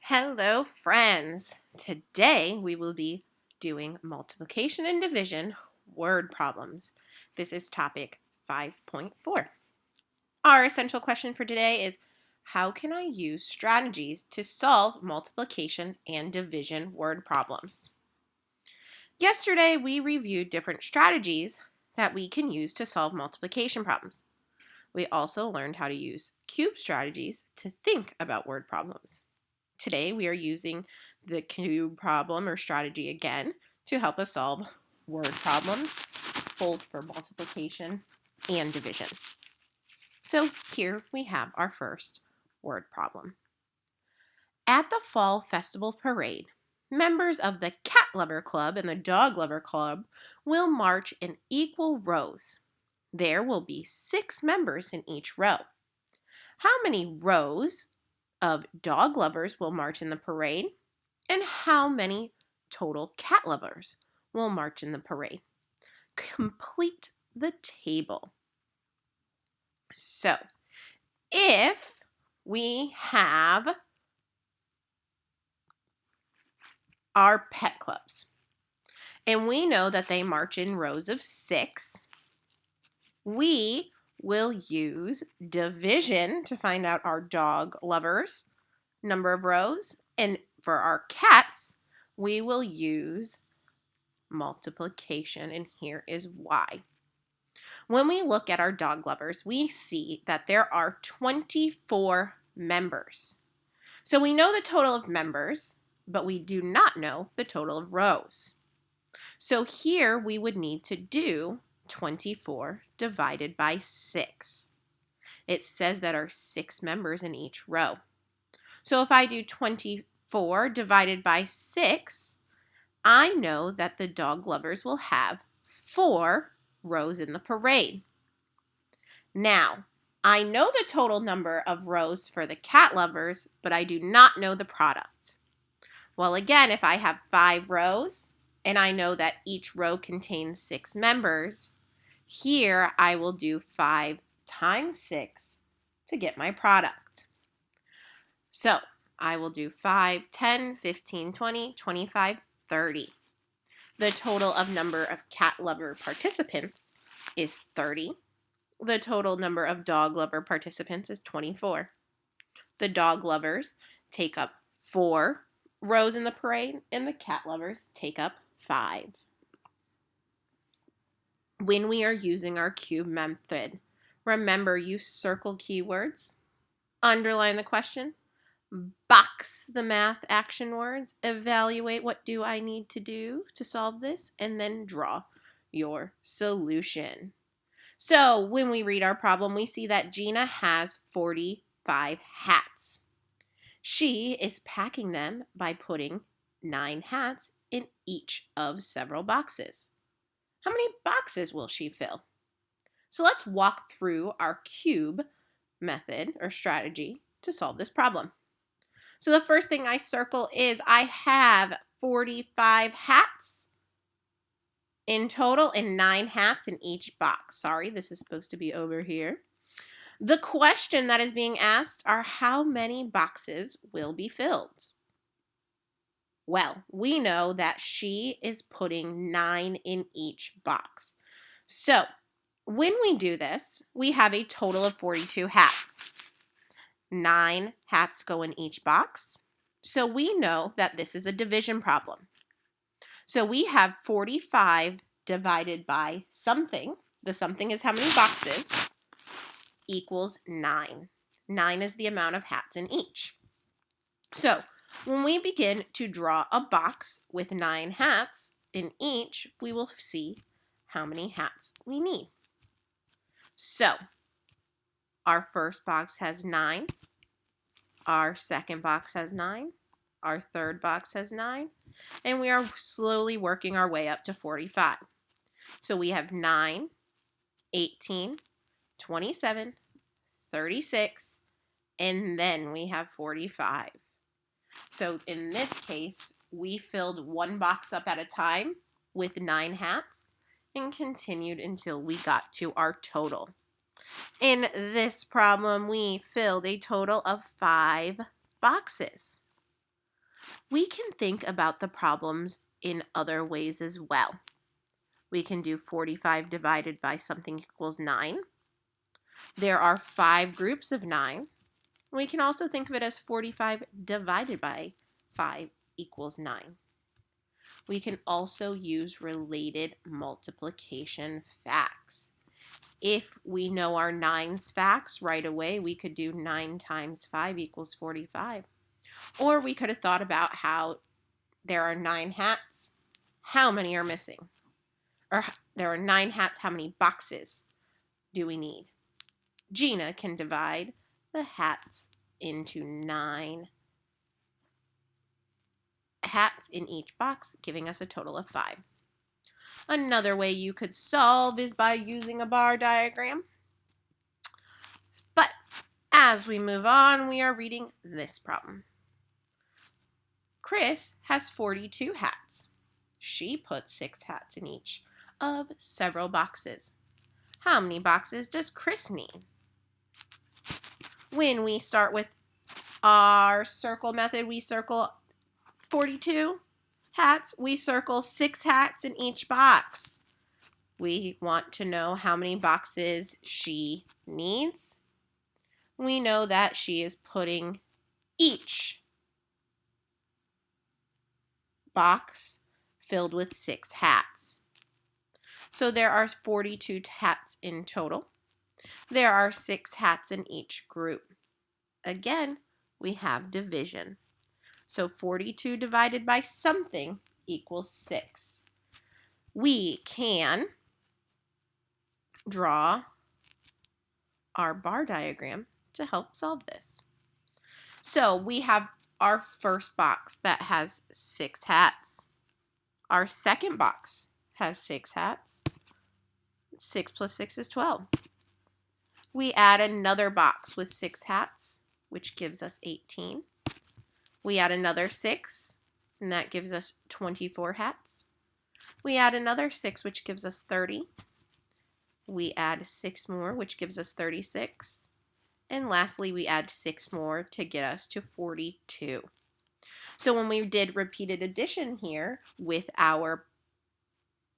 Hello, friends. Today we will be doing multiplication and division word problems. This is topic 5.4. Our essential question for today is, how can I use strategies to solve multiplication and division word problems? Yesterday we reviewed different strategies that we can use to solve multiplication problems. We also learned how to use cube strategies to think about word problems. Today we are using the cube problem or strategy again to help us solve word problems, both for multiplication and division. So here we have our first word problem. At the Fall Festival Parade, members of the Cat Lover Club and the Dog Lover Club will march in equal rows. There will be 6 members in each row. How many rows of dog lovers will march in the parade? And how many total cat lovers will march in the parade? Complete the table. So, if we have our pet clubs, and we know that they march in rows of 6, we will use division to find out our dog lovers' number of rows, and for our cats, we will use multiplication, and here is why. When we look at our dog lovers, we see that there are 24 members. So we know the total of members, but we do not know the total of rows. So here we would need to do 24 divided by 6. It says that there are 6 members in each row. So if I do 24 divided by 6, I know that the dog lovers will have 4 rows in the parade. Now, I know the total number of rows for the cat lovers, but I do not know the product. Well, again, if I have 5 rows, and I know that each row contains 6 members, here I will do 5 times 6 to get my product. So, I will do 5, 10, 15, 20, 25, 30. The total of number of cat lover participants is 30. The total number of dog lover participants is 24. The dog lovers take up 4 rows in the parade, and the cat lovers take up 5. When we are using our cube method, remember, you circle keywords, underline the question, box the math action words, evaluate what do I need to do to solve this, and then draw your solution. So when we read our problem, we see that Gina has 45 hats. She is packing them by putting 9 hats in each of several boxes. How many boxes will she fill? So let's walk through our cube method or strategy to solve this problem. So the first thing I circle is I have 45 hats in total and 9 hats in each box. Sorry, this is supposed to be over here. The question that is being asked are how many boxes will be filled? Well, we know that she is putting 9 in each box. So when we do this, we have a total of 42 hats. 9 hats go in each box. So we know that this is a division problem. So we have 45 divided by something. The something is how many boxes, equals 9. 9 is the amount of hats in each. So when we begin to draw a box with 9 hats in each, we will see how many hats we need. So our first box has 9. Our second box has 9. Our third box has 9. And we are slowly working our way up to 45. So we have 9, 18, 27, 36, and then we have 45. So in this case, we filled one box up at a time with 9 hats and continued until we got to our total. In this problem, we filled a total of 5 boxes. We can think about the problems in other ways as well. We can do 45 divided by something equals 9. There are 5 groups of 9. We can also think of it as 45 divided by 5 equals 9. We can also use related multiplication facts. If we know our 9's facts right away, we could do 9 times 5 equals 45. Or we could have thought about how there are 9 hats. How many are missing? Or there are 9 hats. How many boxes do we need? Gina can divide the hats into 9 hats in each box, giving us a total of 5. Another way you could solve is by using a bar diagram. But as we move on, we are reading this problem. Chris has 42 hats. She put 6 hats in each of several boxes. How many boxes does Chris need? When we start with our circle method, we circle 42 hats. We circle 6 hats in each box. We want to know how many boxes she needs. We know that she is putting each box filled with 6 hats. So there are 42 hats in total. There are 6 hats in each group. Again, we have division. So 42 divided by something equals 6. We can draw our bar diagram to help solve this. So we have our first box that has 6 hats. Our second box has 6 hats. 6 plus 6 is 12. We add another box with 6 hats, which gives us 18. We add another 6, and that gives us 24 hats. We add another 6, which gives us 30. We add 6 more, which gives us 36. And lastly, we add 6 more to get us to 42. So when we did repeated addition here with our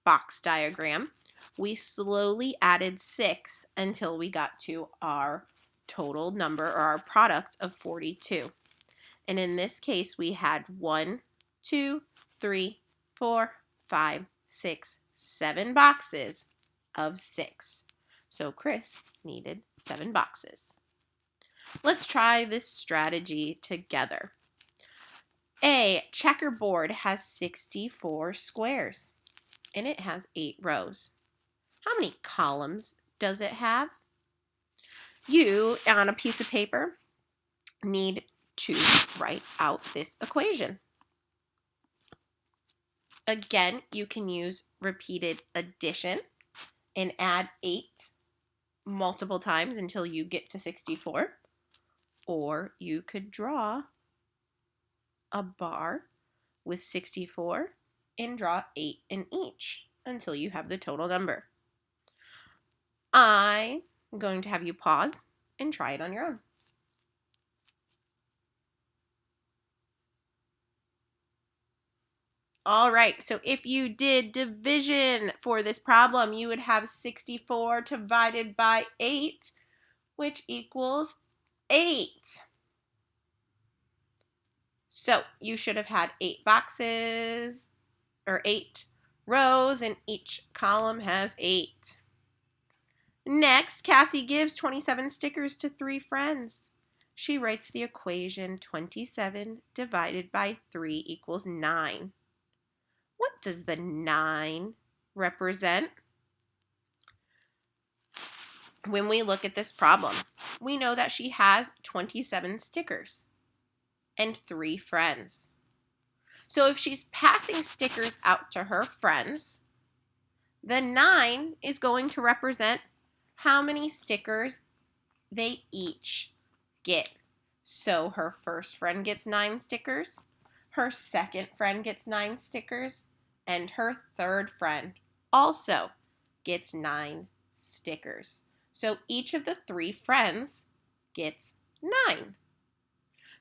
box diagram, we slowly added 6 until we got to our total number, or our product of 42. And in this case, we had 1, 2, 3, 4, 5, 6, 7 boxes of 6. So Chris needed 7 boxes. Let's try this strategy together. A checkerboard has 64 squares, and it has 8 rows. How many columns does it have? You, on a piece of paper, need to write out this equation. Again, you can use repeated addition and add 8 multiple times until you get to 64. Or you could draw a bar with 64 and draw 8 in each until you have the total number. I'm going to have you pause and try it on your own. All right, so if you did division for this problem, you would have 64 divided by 8, which equals 8. So you should have had 8 boxes, or 8 rows, and each column has 8. Next, Cassie gives 27 stickers to 3 friends. She writes the equation 27 divided by 3 equals 9. What does the 9 represent? When we look at this problem, we know that she has 27 stickers and 3 friends. So if she's passing stickers out to her friends, the 9 is going to represent how many stickers they each get. So her first friend gets 9 stickers, her second friend gets 9 stickers, and her third friend also gets 9 stickers. So each of the 3 friends gets 9.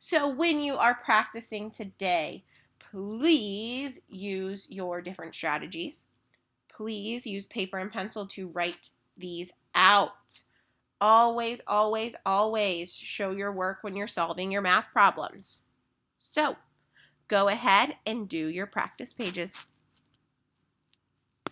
So when you are practicing today, please use your different strategies. Please use paper and pencil to write these out. Always, always, always show your work when you're solving your math problems. So go ahead and do your practice pages.